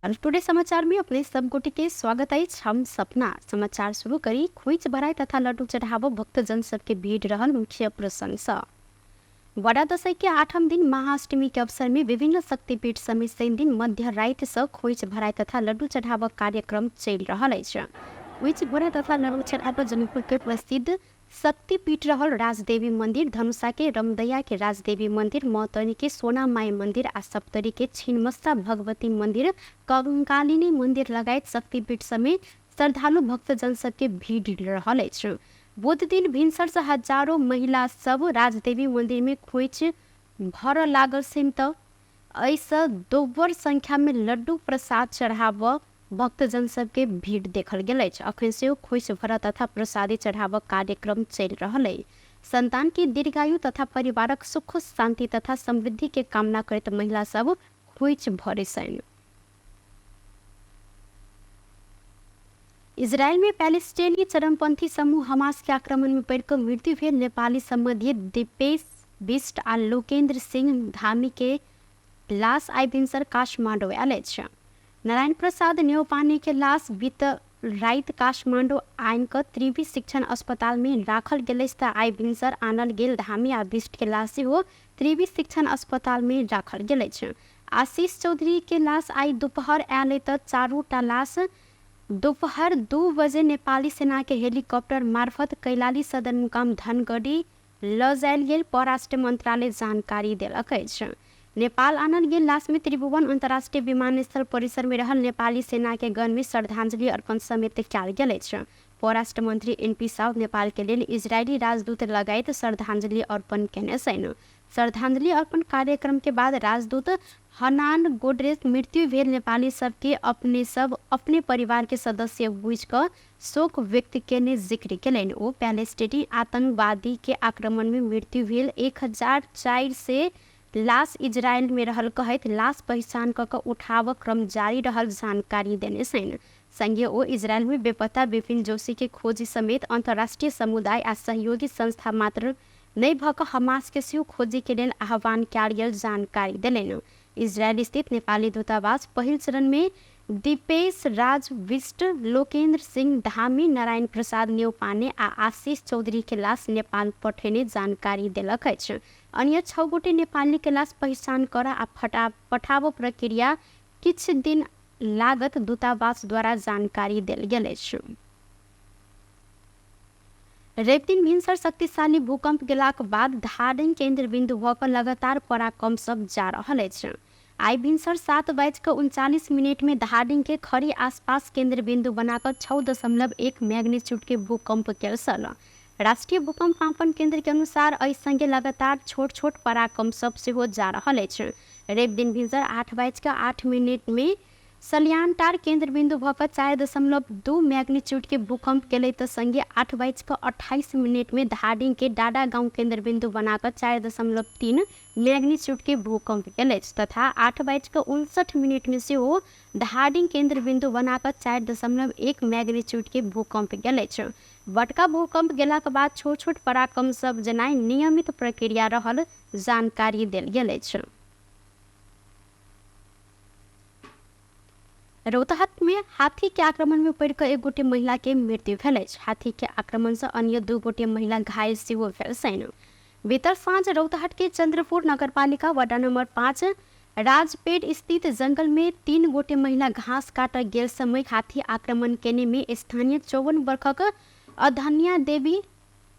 Today समाचार में अपने सब गोटे के स्वागत है। हम सपना समाचार शुरू करी खोइच भराई तथा लड्डू चढ़ाव भक्तजन सबके भीड़ रहल मुख्य प्रशंसा। बड़ा दशैं के 8 दिन महाअष्टमी के अवसर में विभिन्न शक्तिपीठ समेत 3 दिन मध्य रात से खोइच भराई तथा लड्डू चढ़ाव कार्यक्रम चल रहा है। खोइच भराई तथा लड्डू चढ़ाव जनकपुर के प्रसिद्ध शक्तिपीठ रहल राजदेवी मंदिर, धनुषा के रमदैया के राजदेवी मंदिर, मौतनी के सोना माई मंदिर आ सप्तरी के छिन्नमस्ता भगवती मंदिर, कंकालिनी मंदिर लगायत शक्तिपीठ समेत श्रद्धालु भक्तजन सबके भीड़ रहल अछि। बुध दिन भिनसर से हजारों महिला सब राजदेवी मंदिर में खोइच भर लागल सेम त ऐसा दोबर संख्या में लड्डू प्रसाद चढ़ाव भक्तजन सबके भीड़ देखल गेल। अखन से खोइच भर तथा प्रसादी चढ़ाव कार्यक्रम चल रहा है। संतान की दीर्घायु तथा परिवारक सुख शांति तथा समृद्धि के कामना करत महिला सब खोइच भरे सन। इजरायल में पैलेस्टाइनी चरमपंथी समूह हमास के आक्रमण में पड़कर मृत्यु भेल नेपाली संबंधी दीपेश बिष्ट आ लोकेन्द्र सिंह धामी के लाश आइ भिनसर काठमांडू आयल अछि। नारायण प्रसाद न्यौपानी के लाश बीत रात काठमांडू आइन क त्रिवी शिक्षण अस्पताल में राखल गेल त आइ भिनसर आनल गेल धामी आ बिष्ट के लाश सेहो त्रिवी शिक्षण अस्पताल में राखल गेल अछि। आशीष चौधरी के लाश आइ दोपहर आयल त चारूटा लाश दोपहर 2 बजे नेपाली सेना के हेलीकॉप्टर मार्फत कैलाली सदरमुकाम धनगढ़ी ल जायल गेल परराष्ट्र मंत्रालय जानकारी देलक अछि। नेपाल आनल गेल लाश में त्रिभुवन अंतर्राष्ट्रीय विमानस्थल परिसर में रहल नेपाली सेना के गन में श्रद्धांजलि अर्पण समेत कयल गेल अछि। परराष्ट्र मंत्री एनपी साउद नेपाल के लेल इजरायली राजदूत लगायत श्रद्धांजलि अर्पण केने छन्। श्रद्धांजलि अर्पण कार्यक्रम के बाद राजदूत हनान गोड्रेज मृत्यु भेल नेपाली सबके अपने परिवार के सदस्य बुझ क शोक व्यक्त केने जिक्र केलनि। ओ पैलेस्टाइनी आतंकवादी के आक्रमण में मृत्यु भेल 1400 लाश इजरायल में रहल कहत लाश पहचान क उठाव क्रम जारी रहल जानकारी देने छन्। संगे ओ इजरायल में बेपत्ता विपिन जोशी के खोजी समेत अंतर्राष्ट्रीय समुदाय आ सहयोगी संस्था मात्र नहीं भक हमास के सेहो खोजी के लेल आह्वान कयल गेल जानकारी देलनि। इजरायल स्थित नेपाली दूतावास पहिल चरण में दीपेश राज बिष्ट, लोकेन्द्र सिंह धामी, नारायण प्रसाद न्यौपाने आ आशीष चौधरी के लाश नेपाल पठेने जानकारी देलक अछि। अन्य 6 गोटे नेपाली के लाश पहचान कर आ पठाव प्रक्रिया किछ दिन लागत दूतावास द्वारा जानकारी देल गेल अछि। रवि दिन भिनसर शक्तिशाली भूकंप गेलाक बाद धारण केंद्र बिंदु भ क लगातार पराक्रम सब जा रहल अछि। आई भिनसर 7:39 में धारण के खरी आसपास केंद्र बिंदु बनाकर 6.1 मैग्नीट्यूड के भूकंप केल सल। राष्ट्रीय भूकंप मापन केंद्र के अनुसार एहि संगे लगातार छोट छोट पराक्रम सब सेहो जा रहल अछि। रवि दिन भिनसर 8:08 में सलियानटार केंद्र बिंदु भ क 4.2 मैग्नीट्यूड के भूकंप केले त संगे 8:28 में धादिङ के डाडा गांव केंद्र बिंदु बनाकर 4.3 मैग्नीट्यूड के भूकंप केले तथा 8:59 में सेहो धादिङ केंद्र बिंदु बनाकर 4.1 मैग्नीट्यूड के भूकंप केले। बड़का भूकंप गेला के बाद छोट छोट पराक्रम सब जनाई नियमित प्रक्रिया रहल जानकारी देल गेल अछि। रोहतक में हाथी के आक्रमण में पड़कर 1 गोटे महिला के मृत्यु भेल अछि। हाथी के आक्रमण से अन्य 2 गोटे महिला घायल सेहो भेल छनि। बीतर साँझ रोहतक के चंद्रपुर नगरपालिका वार्ड नंबर 5 राजपेट स्थित जंगल में 3 गोटे महिला घास काट गेल समय हाथी आक्रमण केने में स्थानीय 54 वर्षक अधन्या देवी,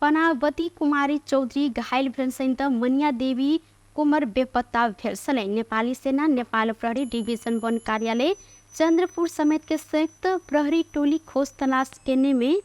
पनावती कुमारी चौधरी घायल भेल छनि त मनिया देवी कुमार बेपत्ता भेल छलनि। नेपाली सेना, नेपाल प्रहरी डिभिजन वन कार्यालय चंद्रपुर समेत के संयुक्त प्रहरी टोली खोज तलाश केने में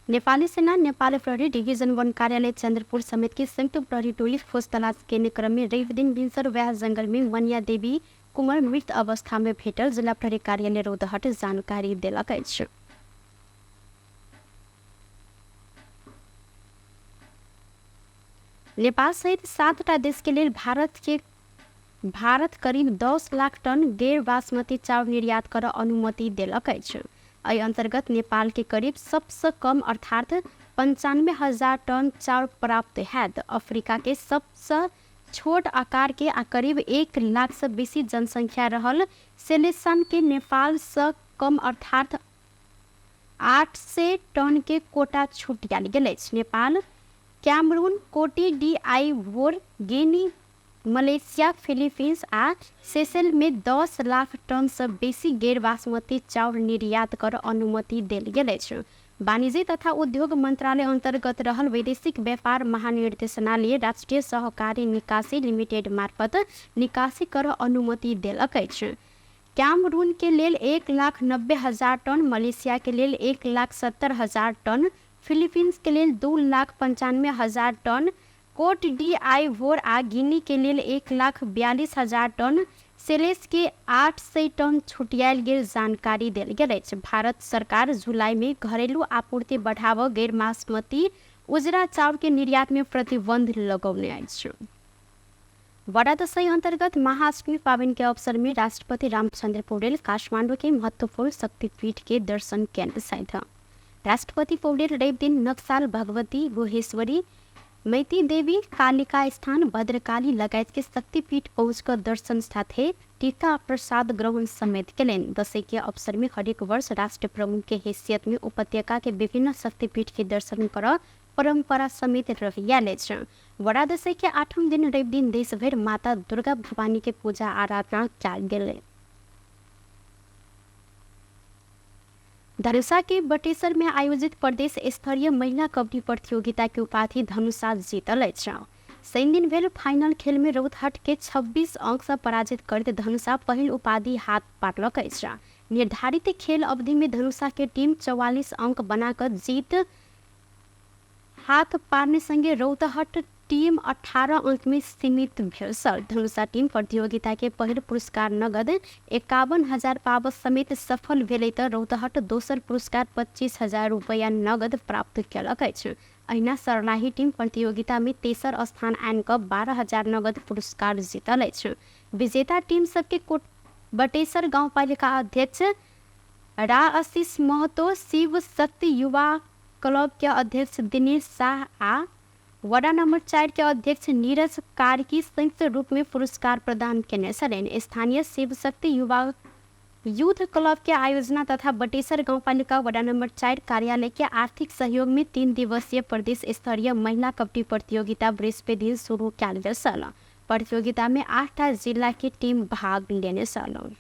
नेपाली सेना नेपाल प्रहरी डिभिजन 1 कार्यालय चंद्रपुर समेत की संयुक्त प्रहरी टोली खोज तलाश के क्रम में रवि दिन बिंसर व्याह जंगल में मनिया देवी कुंवर मृत अवस्था में भेटल जिला प्रहरी कार्यालय रौतहट जानकारी देलक अछि। नेपाल सहित 7टा देश के लिए भारत करीब 10 लाख टन गैर बासमती चाउर निर्यात कर अनुमति देलक अछि। एहि अंतर्गत नेपाल के करीब सबसे कम अर्थात 95,000 टन चाउर प्राप्त हैत। अफ्रीका के सबसे छोट आकार के आ करीब 1 लाख से बेसी जनसंख्या रहल सेलेसन के नेपाल से कम अर्थात 800 टन के कोटा छूटियाल गेल अछि। नेपाल, कैमरून, कोटी d'Ivoire, गिनी, मलेशिया, फिलीपींस आ सेशेल में 10 लाख टन से बेसी गैर बासमती चाउर निर्यात कर अनुमति देल गेल अछि। वाणिज्य तथा उद्योग मंत्रालय अंतर्गत रहल वैदेशिक व्यापार महानिर्देशनालय राष्ट्रीय सहकारी निकासी लिमिटेड मार्फत निकासी कर अनुमति देलक अछि। कैमरून के लेल 1,90,000 टन, मलेशिया के लेल 1,70,000 टन, फिलीपींस के लेल 2,95,000 टन, कोट d'Ivoire आ गिनी के लेल 1,42,000 टन, सेलेस के 800 टन छुटियाल गेल जानकारी देल गेल अछि। भारत सरकार जुलाई में घरेलू आपूर्ति बढ़ाव गैर बासमती उजरा चाउर के निर्यात में प्रतिबंध लगौने अछि। बड़ा दशैं अंतर्गत महाअष्टमी पावन के अवसर में राष्ट्रपति रामचंद्र पौडेल काठमांडू के महत्वपूर्ण शक्तिपीठ के दर्शन केंद्र साइथ। राष्ट्रपति पौडेल रवि दिन नक्साल, भगवती, गुहेश्वरी, मैती देवी, कालिका स्थान, भद्रकाली लगायत के शक्तिपीठ पहुंचकर दर्शन साथे टीका प्रसाद ग्रहण समेत केलेन। दशैं के अवसर में हरेक वर्ष राष्ट्र प्रमुख के हैसियत में उपत्यका के विभिन्न शक्तिपीठ के दर्शन कर परंपरा समेत रहियाल अछि। बड़ा दशैं के 8वें दिन रवि दिन देश भर माता दुर्गा भवानी के पूजा आराधना कयल गेल। धनुषा के बटेसर में आयोजित प्रदेश स्तरीय महिला कबड्डी प्रतियोगिता के उपाधि धनुषा जीतल अछि। शनि दिन भेल फाइनल खेल में रौतहट के 26 अंक से पराजित करते धनुषा पहिल उपाधि हाथ पारलक अछि। निर्धारित खेल अवधि में धनुषा के टीम 44 अंक बनाकर जीत हाथ पारने संगे रौतहट टीम 18 अंक में सीमित भेल। धनुषा टीम प्रतियोगिता के पहिल पुरस्कार नगद 51,000 पावत समेत सफल भेलै तऽ रौतहट दोसर पुरस्कार 25,000 रुपया नगद प्राप्त केलक अछि। अहिना सरलाही टीम प्रतियोगिता में तेसर स्थान आनि कऽ 12,000 नगद पुरस्कार जीतल अछि। विजेता टीम सबके बटेसर गाँव पालिका अध्यक्ष रा आशीष महतो, शिव शक्ति युवा क्लब के अध्यक्ष दिनेश शाह आ वार्ड नंबर 4 के अध्यक्ष नीरज कार्की संयुक्त रूप में पुरस्कार प्रदान केने छलनि। स्थानीय शिव शक्ति युवा यूथ क्लब के आयोजना तथा बटेसर गाँव पालिका वार्ड नंबर 4 कार्यालय के आर्थिक सहयोग में 3 दिवसीय प्रदेश स्तरीय महिला कबड्डी प्रतियोगिता बृहस्पति दिन शुरू कयल गेल छल। प्रतियोगिता में 8टा जिला के टीम भाग लेने छल।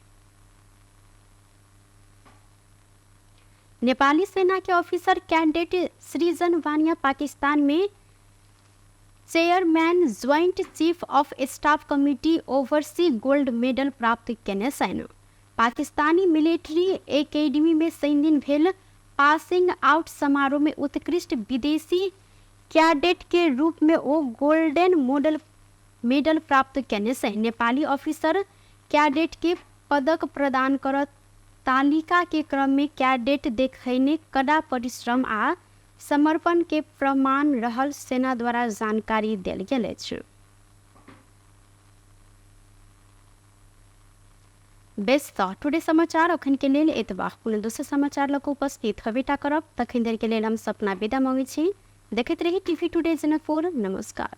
नेपाली सेना के ऑफिसर कैडेट सृजन वानिया पाकिस्तान में chairman joint chief of staff committee oversee gold medal प्राप्त केने छनि। पाकिस्तानी मिलिट्री एकेडमी में शनि दिन भेल पासिंग आउट समारोह में उत्कृष्ट विदेशी कैडेट के रूप में ओ गोल्डन मेडल प्राप्त केने छनि। नेपाली ऑफिसर कैडेट के पदक प्रदान कर तालिका के क्रम में कैडेट देखैने कड़ा परिश्रम आ समर्पण के प्रमाण रहल सेना द्वारा जानकारी देल गेल अछि। बेस्ट टुडे समाचार अखन के लेल एतबा। कोनो दोसर समाचार लग उपस्थित हवेटा करब तखन देर के लेल हम सपना विदा मांगै छी। देखैत रही टीवी टुडे जनकपुर। नमस्कार।